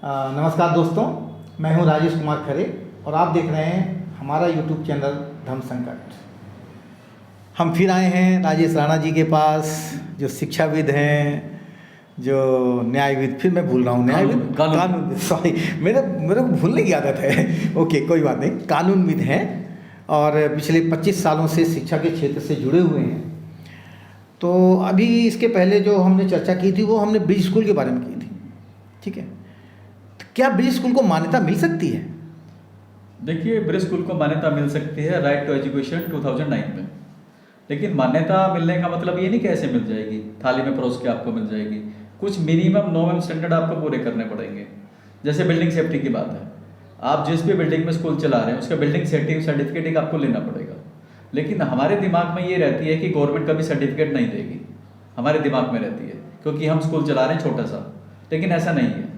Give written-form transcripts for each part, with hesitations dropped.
नमस्कार दोस्तों, मैं हूं राजेश कुमार खरे और आप देख रहे हैं हमारा यूट्यूब चैनल धर्म संकट। हम फिर आए हैं राजेश राणा जी के पास, जो शिक्षाविद हैं, जो न्यायविद, फिर मैं भूल रहा हूँ, न्यायविद कानूनविद, सॉरी, मेरे को भूलने की आदत है। ओके, कोई बात नहीं, कानूनविद हैं और पिछले 25 सालों से शिक्षा के क्षेत्र से जुड़े हुए हैं। तो अभी इसके पहले जो हमने चर्चा की थी वो हमने ब्रिज स्कूल के बारे में की थी, ठीक है। तो क्या ब्रिज स्कूल को मान्यता मिल सकती है? देखिए, ब्रिज स्कूल को मान्यता मिल सकती है राइट टू एजुकेशन 2009 में। लेकिन मान्यता मिलने का मतलब ये नहीं कि ऐसे मिल जाएगी, थाली में परोस के आपको मिल जाएगी। कुछ मिनिमम नॉर्मल स्टैंडर्ड आपको पूरे करने पड़ेंगे। जैसे बिल्डिंग सेफ्टी की बात है, आप जिस भी बिल्डिंग में स्कूल चला रहे हैं उसका बिल्डिंग सेफ्टी सर्टिफिकेट एक आपको लेना पड़ेगा। लेकिन हमारे दिमाग में ये रहती है कि गवर्नमेंट कभी सर्टिफिकेट नहीं देगी, हमारे दिमाग में रहती है, क्योंकि हम स्कूल चला रहे हैं छोटा सा। लेकिन ऐसा नहीं है।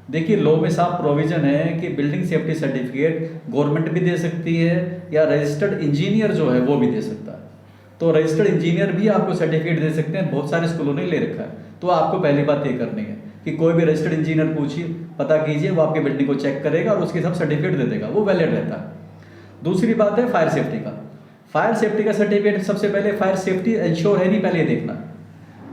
देखिए, लॉ में साफ प्रोविजन है कि बिल्डिंग सेफ्टी सर्टिफिकेट गवर्नमेंट भी दे सकती है या रजिस्टर्ड इंजीनियर जो है वो भी दे सकता है। तो रजिस्टर्ड इंजीनियर भी आपको सर्टिफिकेट दे सकते हैं, बहुत सारे स्कूलों ने ले रखा है। तो आपको पहली बात ये करनी है कि कोई भी रजिस्टर्ड इंजीनियर पूछिए, पता कीजिए, वो आपकी बिल्डिंग को चेक करेगा और उसके साथ सर्टिफिकेट दे देगा, वो वैलिड रहता है। दूसरी बात है फायर सेफ्टी का। फायर सेफ्टी का सर्टिफिकेट सबसे पहले फायर सेफ्टी इंश्योर है नहीं, पहले ये देखना।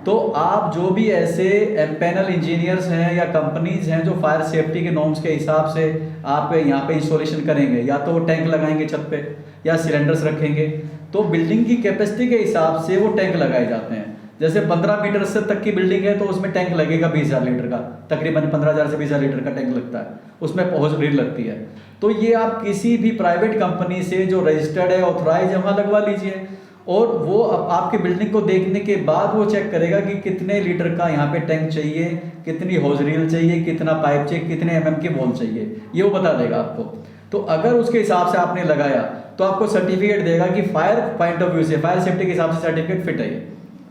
तो आप जो भी ऐसे एम्पैनल इंजीनियर्स हैं या कंपनीज हैं जो फायर सेफ्टी के नॉर्म्स के हिसाब से आप यहाँ पे इंस्टॉलेशन करेंगे, या तो वो टैंक लगाएंगे छत पे या सिलेंडर्स रखेंगे, तो बिल्डिंग की कैपेसिटी के हिसाब से वो टैंक लगाए जाते हैं। जैसे 15 मीटर से तक की बिल्डिंग है तो उसमें टैंक लगेगा 20,000 लीटर का, तकरीबन 15,000 से 20,000 लीटर का टैंक लगता है, उसमें हॉस ग्रिड लगती है। तो ये आप किसी भी प्राइवेट कंपनी से जो रजिस्टर्ड है, ऑथराइज है, वहाँ लगवा लीजिए और वो आपकी बिल्डिंग को देखने के बाद वो चेक करेगा कि कितने लीटर का यहाँ पे टैंक चाहिए, कितनी हॉस रील चाहिए, कितना पाइप चाहिए, कितने mm की वॉल चाहिए, ये वो बता देगा आपको। तो अगर उसके हिसाब से आपने लगाया तो आपको सर्टिफिकेट देगा कि फायर पॉइंट ऑफ व्यू से, फायर सेफ्टी के हिसाब से सर्टिफिकेट फिट है, ये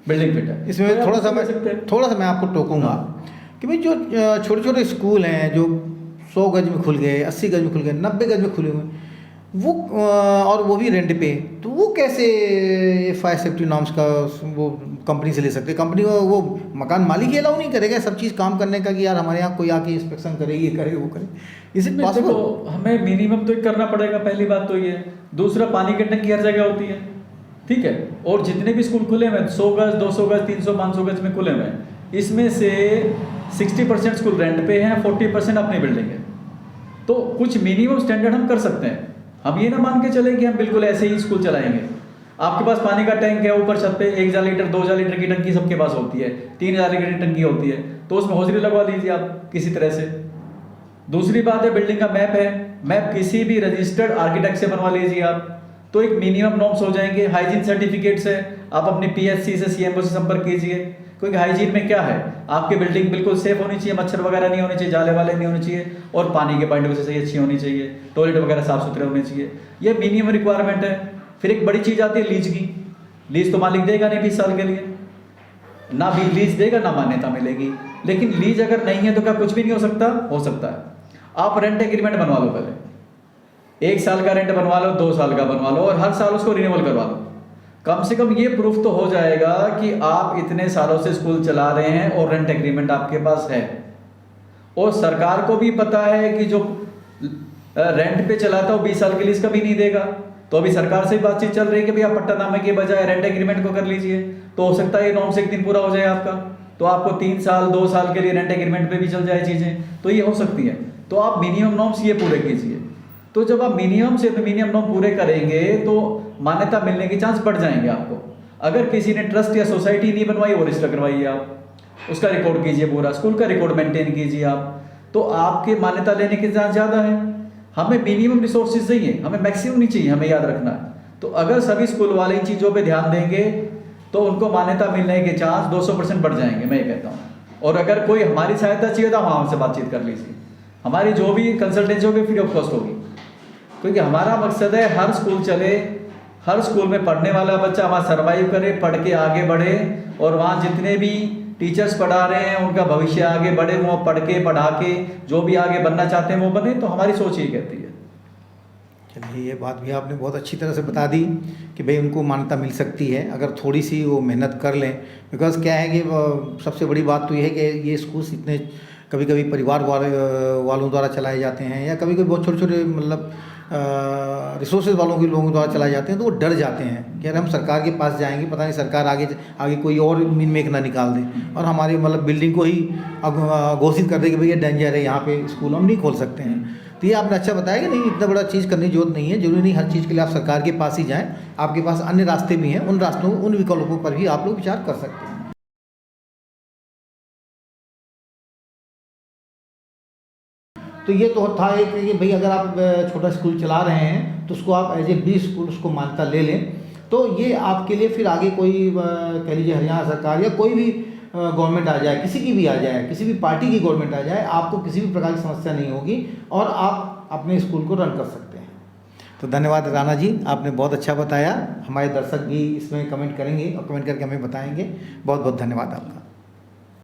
बिल्डिंग फिट है। इसमें थोड़ा सा मैं आपको टोकूंगा कि भाई जो छोटे छोटे स्कूल हैं जो 100 गज में खुल गए, 80 गज में खुल गए, 90 गज में खुले हुए, वो और वो भी रेंट पे, तो वो कैसे फायर सेफ्टी नॉर्म्स का वो कंपनी से ले सकते हैं? कंपनी वो मकान मालिक ही अलाउ नहीं करेगा सब चीज़ काम करने का कि यार हमारे यहाँ कोई आके इंस्पेक्शन करे, ये करे, वो करे? इसे पॉसिबल? हमें मिनिमम तो करना पड़ेगा, पहली बात तो ये। दूसरा, पानी की टंकी हर जगह होती है, ठीक है। और जितने भी स्कूल खुले हुए 100 गज, 200 गज, 300, 500 गज में खुले हुए, इसमें से 60% स्कूल रेंट पे हैं, 40% अपनी बिल्डिंग है। तो कुछ मिनिमम स्टैंडर्ड हम कर सकते हैं। हम ये ना मान के चले कि हम बिल्कुल ऐसे ही स्कूल चलाएंगे। आपके पास पानी का टैंक है ऊपर छत पे, 1,000 लीटर 2,000 लीटर की टंकी सबके पास होती है, 3,000 लीटर की टंकी होती है, तो उसमें हौजरी लगवा लीजिए आप किसी तरह से। दूसरी बात है, बिल्डिंग का मैप है, मैप किसी भी रजिस्टर्ड आर्किटेक्ट से बनवा लीजिए आप, तो एक मिनिमम नॉर्म्स हो जाएंगे। हाइजीन सर्टिफिकेट्स है, आप अपनी PSC से, CMO से संपर्क कीजिए, क्योंकि हाइजीन में क्या है, आपकी बिल्डिंग बिल्कुल सेफ होनी चाहिए, मच्छर वगैरह नहीं होने चाहिए, जाले वाले नहीं होने चाहिए, और पानी के पॉइंट ऑफ व्यू से सही अच्छी होनी चाहिए, टॉयलेट वगैरह साफ सुथरे होने चाहिए। ये मिनिमम रिक्वायरमेंट है। फिर एक बड़ी चीज़ आती है लीज की। लीज तो मालिक देगा नहीं 20 साल के लिए, ना भी लीज देगा ना मान्यता मिलेगी। लेकिन लीज अगर नहीं है तो क्या कुछ भी नहीं हो सकता? हो सकता है। आप रेंट एग्रीमेंट बनवा लो, पहले 1 साल का रेंट बनवा लो, 2 साल का बनवा लो, और हर साल उसको रिन्यूअल करवा लो। कम से कम ये प्रूफ तो हो जाएगा कि आप इतने सालों से स्कूल चला रहे हैं और रेंट एग्रीमेंट आपके पास है। और सरकार को भी पता है कि जो रेंट पे चलाता है वो 20 साल के लिए इसका भी नहीं देगा। तो अभी सरकार से बातचीत चल रही है कि भैया पट्टानामे के बजाय रेंट एग्रीमेंट को कर लीजिए, तो हो सकता है ये नॉर्म से एक दिन पूरा हो जाए आपका, तो आपको 3 साल 2 साल के लिए रेंट एग्रीमेंट पे भी चल जाए चीज़ें, तो ये हो सकती है। तो आप मिनिमम नॉर्म्स ये पूरे कीजिए। तो जब आप मिनिमम से मिनिमम नॉर्म पूरे करेंगे तो मान्यता मिलने के चांस बढ़ जाएंगे आपको। अगर किसी ने ट्रस्ट या सोसाइटी नहीं बनवाई, वो रजिस्टर करवाइए आप, उसका रिकॉर्ड कीजिए, पूरा स्कूल का रिकॉर्ड मेंटेन कीजिए आप, तो आपके मान्यता लेने के चांस ज़्यादा है। हमें मिनिमम रिसोर्सेज चाहिए, हमें मैक्सिमम नहीं चाहिए, हमें याद रखना है। तो अगर सभी स्कूल वाले इन चीज़ों पे ध्यान देंगे तो उनको मान्यता मिलने के चांस 200% बढ़ जाएंगे, मैं ये कहता हूँ। और अगर कोई हमारी सहायता चाहिए तो हम हमसे बातचीत कर लीजिए, हमारी जो भी कंसल्टेंसी होगी फ्री ऑफ कॉस्ट होगी, क्योंकि हमारा मकसद है हर स्कूल चले, हर स्कूल में पढ़ने वाला बच्चा वहाँ सर्वाइव करे, पढ़ के आगे बढ़े, और वहाँ जितने भी टीचर्स पढ़ा रहे हैं उनका भविष्य आगे बढ़े, वो पढ़ के पढ़ा के जो भी आगे बनना चाहते हैं वो बने। तो हमारी सोच ये कहती है। चलिए, ये बात भी आपने बहुत अच्छी तरह से बता दी कि भाई उनको मान्यता मिल सकती है अगर थोड़ी सी वो मेहनत कर लें। बिकॉज क्या है कि सबसे बड़ी बात तो ये है कि ये स्कूल्स इतने कभी कभी परिवार वालों द्वारा चलाए जाते हैं, या कभी कभी बहुत छोटे छोटे मतलब रिसोर्सेज वालों के लोगों द्वारा चलाए जाते हैं, तो वो डर जाते हैं कि अरे हम सरकार के पास जाएंगे, पता नहीं सरकार आगे आगे कोई और मीन मेक ना निकाल दे और हमारी मतलब बिल्डिंग को ही घोषित कर दे कि भैया डेंजर है, यहाँ पे स्कूल हम नहीं खोल सकते हैं। तो ये आपने अच्छा बताया कि नहीं, इतना बड़ा चीज़ करने की जरूरत नहीं है, जरूरी नहीं हर चीज़ के लिए आप सरकार के पास ही जाएँ, आपके पास अन्य रास्ते भी हैं, उन रास्तों उन विकल्पों पर भी आप लोग विचार कर सकते हैं। तो ये तो था एक कि भाई अगर आप छोटा स्कूल चला रहे हैं तो उसको आप एज ए बी स्कूल उसको मान्यता ले लें, तो ये आपके लिए फिर आगे कोई कह लीजिए हरियाणा सरकार या कोई भी गवर्नमेंट आ जाए, किसी की भी आ जाए, किसी भी पार्टी की गवर्नमेंट आ जाए, आपको किसी भी प्रकार की समस्या नहीं होगी और आप अपने स्कूल को रन कर सकते हैं। तो धन्यवाद राणा जी, आपने बहुत अच्छा बताया। हमारे दर्शक भी इसमें कमेंट करेंगे और कमेंट करके हमें बताएंगे। बहुत बहुत धन्यवाद आपका।